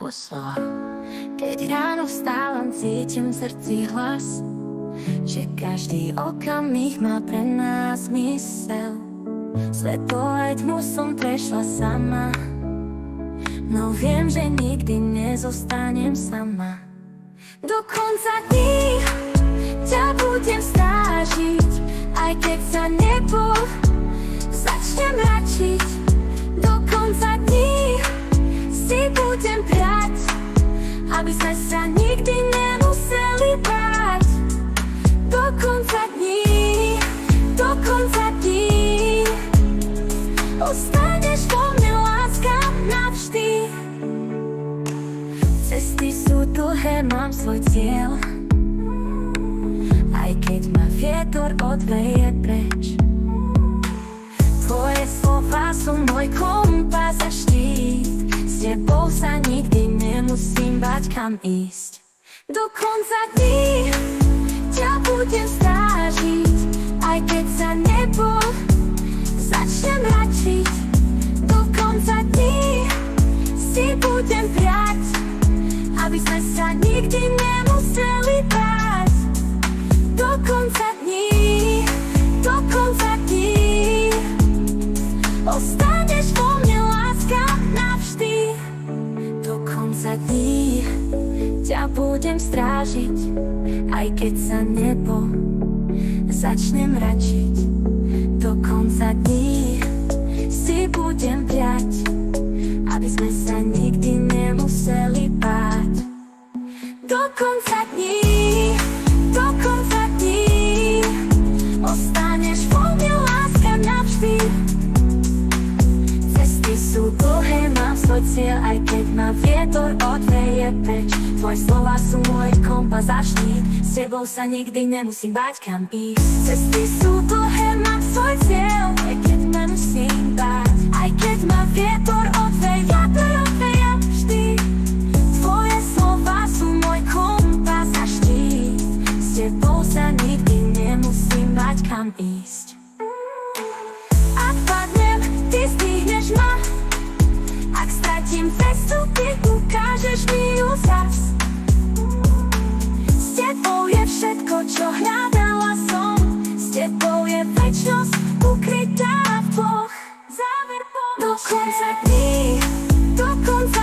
Pozor, keď ráno vstávam, cítim v srdci hlas, že každý okamih má pre nás zmysel. Svetlo aj tmu som prešla sama, no viem, že nikdy nezostanem sama. Do konca dní ťa budem strážiť, aj keď sa nebo začne mračiť. Do konca dní si budem prať, aby sme sa nikdy nemuseli báť. Do konca dní, do konca dní ostaneš vo mne, láska, navždy. Cesty sú dlhé, mám svoj cieľ, aj keď ma vietor odveje preč. Tvoje slova sú môj kompas a štít, s tebou sa nikdy nemusím báť, kam ísť. Do konca dní ťa budem strážiť, aj keď sa nebo začne mračiť. Do konca dní si budem priať, aby sme sa nikdy nemuseli báť. Do konca dní, do konca dní ostaneš vo mne, láska, navždy. Do konca dní ťa budem strážiť, aj keď sa nebo začne mračiť. Do konca dní si budem priať, aby sme sa nikdy nemuseli báť. Do konca dní, do konca dní ostaneš vo mne, láska, navždy. Cesty sú dlhé, mám svoj cieľ, aj keď ma vietor odveje preč. Tvoje slova sú môj kompas a štít, s tebou sa nikdy nemusím báť, kam ísť. Cesty sú dlhé, mám svoj cieľ, aj keď ma musím báť. Aj keď ma vietor odveje vždy. Tvoje slova sú môj kompas a štít, s tebou sa nikdy nemusím báť, kam ísť. Ak padnem, ty zdvihneš ma, ak stratím cestu, ty ukážeš mi ju zas. S tebou je všetko, čo hľadala som, s tebou je večnosť ukrytá v Boh. Záver pomože. Do konca dní, do konca